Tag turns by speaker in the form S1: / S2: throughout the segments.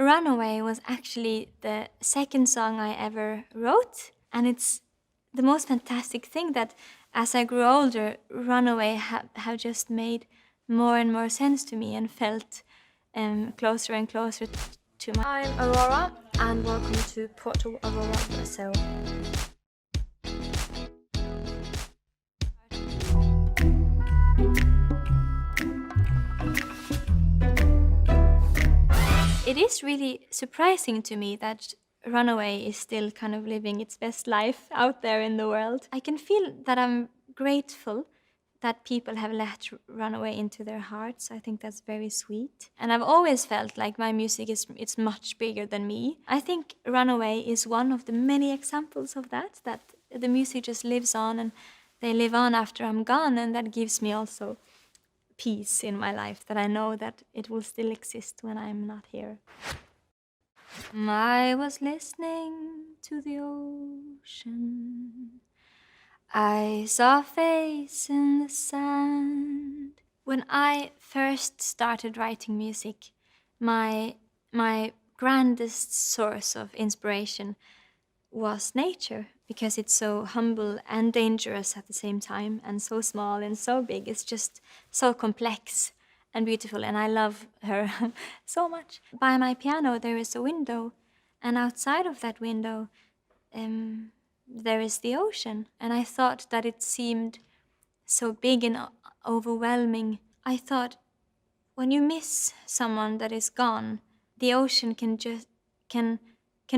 S1: Runaway was actually the second song I ever wrote, and it's the most fantastic thing that as I grew older, Runaway have just made more and more sense to me and felt closer and closer to my...
S2: I'm Aurora, and welcome to Portal Aurora, Brazil.
S1: It is really surprising to me that Runaway is still kind of living its best life out there in the world. I can feel that I'm grateful that people have let Runaway into their hearts. I think that's very sweet. And I've always felt like my music it's much bigger than me. I think Runaway is one of the many examples of that the music just lives on and they live on after I'm gone, and that gives me also peace in my life, that I know that it will still exist when I'm not here. I was listening to the ocean. I saw a face in the sand. When I first started writing music, my grandest source of inspiration was nature, because it's so humble and dangerous at the same time, and so small and so big. It's just so complex and beautiful, and I love her so much. By my piano there is a window, and outside of that window there is the ocean, and I thought that it seemed so big and overwhelming. I thought, when you miss someone that is gone, the ocean can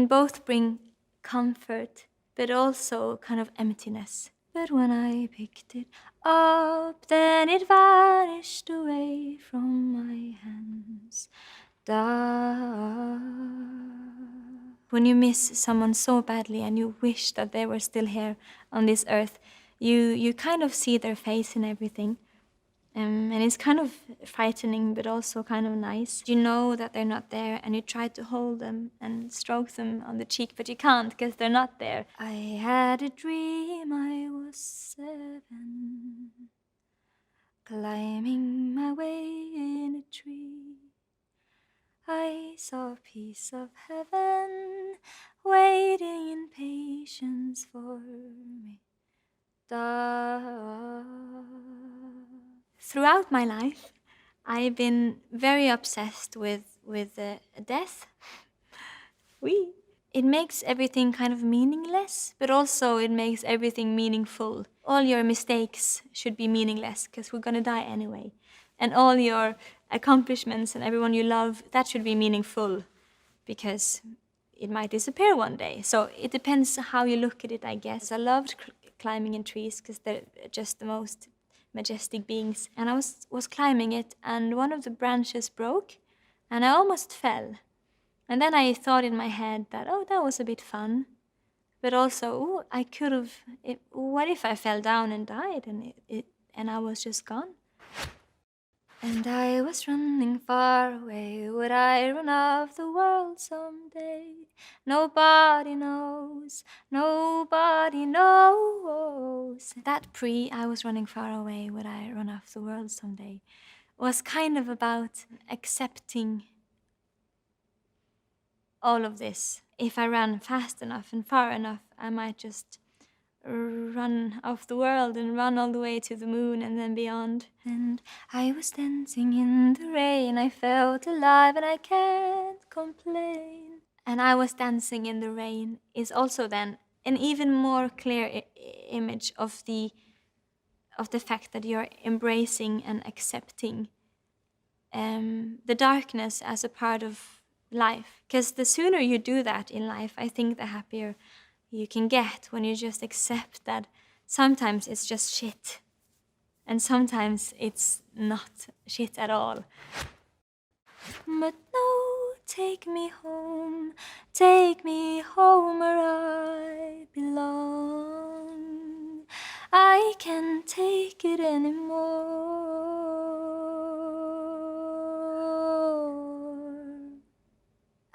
S1: both bring comfort but also kind of emptiness. But when I picked it up, then it vanished away from my hands. When you miss someone so badly and you wish that they were still here on this earth, you kind of see their face and everything. And it's kind of frightening, but also kind of nice. You know that they're not there, and you try to hold them and stroke them on the cheek, but you can't because they're not there. I had a dream I was 7, climbing my way in a tree. I saw a piece of heaven waiting in patience for me. Throughout my life, I've been very obsessed with death. It makes everything kind of meaningless, but also it makes everything meaningful. All your mistakes should be meaningless because we're gonna die anyway. And all your accomplishments and everyone you love, that should be meaningful because it might disappear one day. So it depends how you look at it, I guess. I loved climbing in trees because they're just the most majestic beings. And I was climbing it, and one of the branches broke, and I almost fell. And then I thought in my head that, oh, that was a bit fun. But also, oh, I could have, what if I fell down and died and I was just gone? And I was running far away. Would I run off the world someday? Nobody knows, nobody knows. That I was running far away, would I run off the world someday, was kind of about accepting all of this. If I ran fast enough and far enough, I might just run off the world and run all the way to the moon and then beyond. And I was dancing in the rain, I felt alive and I can't complain. And I was dancing in the rain is also then an even more clear image of the fact that you're embracing and accepting the darkness as a part of life. Because the sooner you do that in life, I think the happier you can get, when you just accept that sometimes it's just shit and sometimes it's not shit at all. But no, take me home where I belong. I can't take it anymore.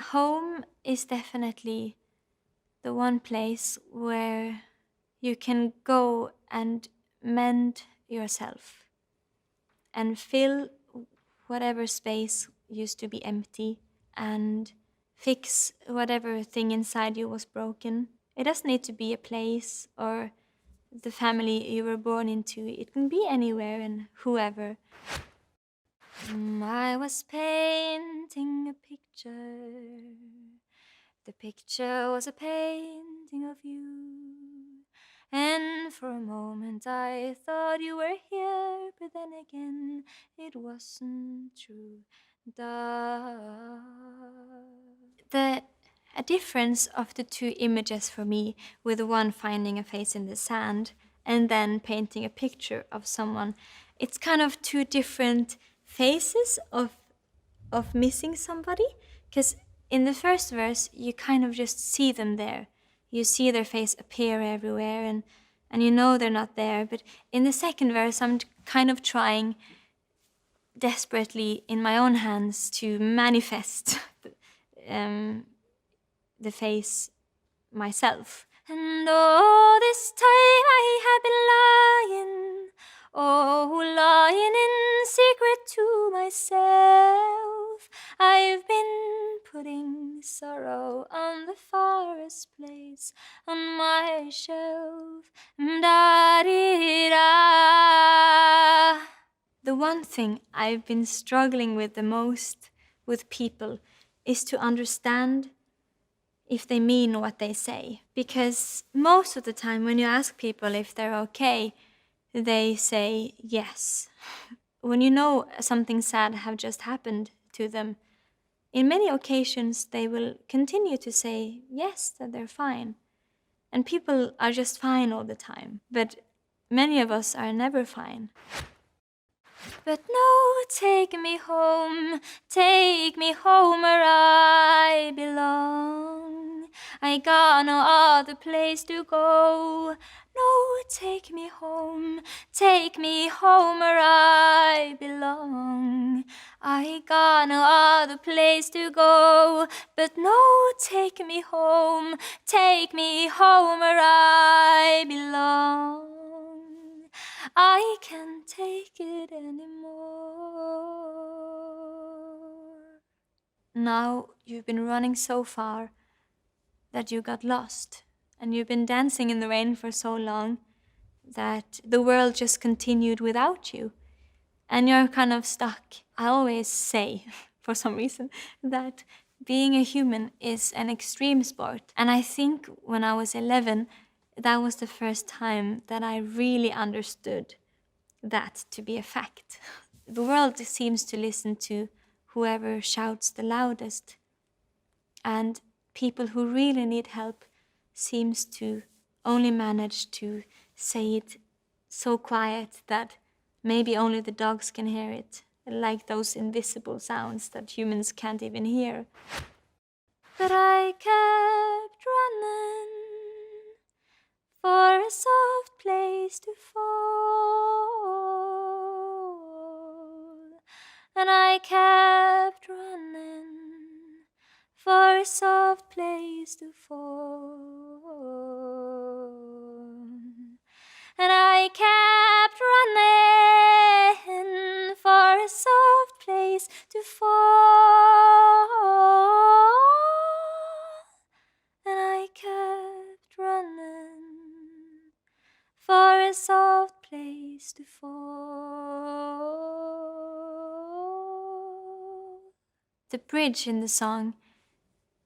S1: Home is definitely the one place where you can go and mend yourself and fill whatever space used to be empty, and fix whatever thing inside you was broken. It doesn't need to be a place or the family you were born into. It can be anywhere and whoever. I was painting a picture. The picture was a painting of you. And for a moment I thought you were here, but then again it wasn't true. The a difference of the two images for me, with one finding a face in the sand and then painting a picture of someone, it's kind of two different phases of missing somebody. Because in the first verse you kind of just see them there, you see their face appear everywhere, and you know they're not there. But in the second verse I'm kind of trying desperately in my own hands to manifest the face myself. And all this time I have been lying, lying in secret to myself. I've been putting sorrow on the farthest place on my shelf. Da-dee-da. The one thing I've been struggling with the most with people is to understand if they mean what they say. Because most of the time when you ask people if they're okay, they say yes. When you know something sad have just happened to them, in many occasions they will continue to say yes, that they're fine. And people are just fine all the time. But many of us are never fine. But no, take me home where I belong. I got no other place to go. No, take me home where I belong. I got no other place to go. But no, take me home where I belong. I can't take it anymore. Now you've been running so far that you got lost, and you've been dancing in the rain for so long that the world just continued without you, and you're kind of stuck. I always say, for some reason, that being a human is an extreme sport, and I think when I was 11, that was the first time that I really understood that to be a fact. The world seems to listen to whoever shouts the loudest, and people who really need help seems to only manage to say it so quiet that maybe only the dogs can hear it, like those invisible sounds that humans can't even hear. But I kept running for a soft place to fall, and I kept running for a soft place to fall, and I kept running for a soft place to fall, and I kept running for a soft place to fall. The bridge in the song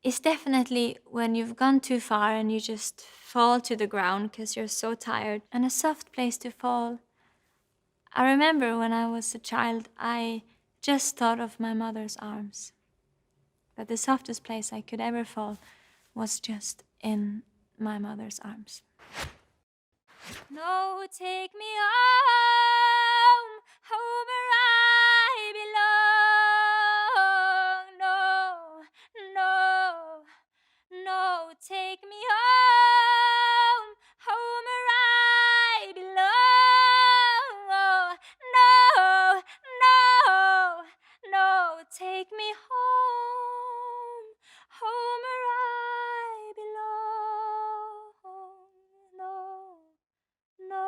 S1: is definitely when you've gone too far and you just fall to the ground because you're so tired, and a soft place to fall. I remember when I was a child, I just thought of my mother's arms. But the softest place I could ever fall was just in my mother's arms. No, take me home where I belong. No, no, no, take me home where I belong. Oh, no, no, no, take me home where I belong. No, no.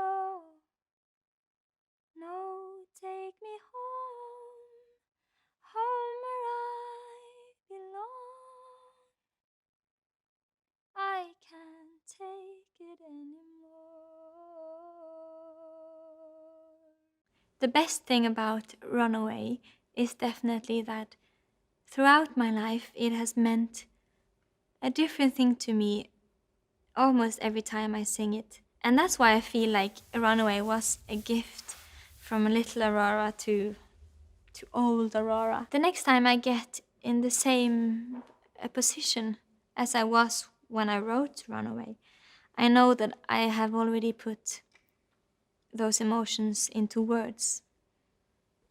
S1: The best thing about Runaway is definitely that throughout my life it has meant a different thing to me almost every time I sing it. And that's why I feel like Runaway was a gift from little Aurora to old Aurora. The next time I get in the same position as I was when I wrote Runaway, I know that I have already put those emotions into words.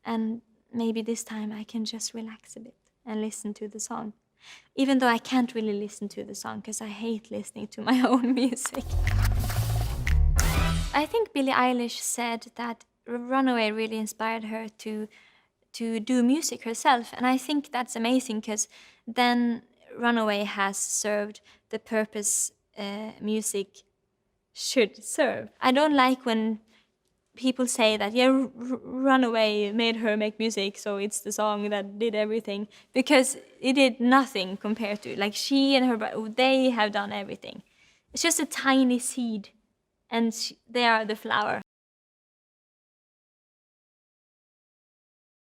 S1: And maybe this time I can just relax a bit and listen to the song. Even though I can't really listen to the song because I hate listening to my own music. I think Billie Eilish said that Runaway really inspired her to do music herself, and I think that's amazing because then Runaway has served the purpose music should serve. I don't like when people say that Runaway made her make music, so it's the song that did everything, because it did nothing compared to, like, she and her, they have done everything. It's just a tiny seed, and they are the flower.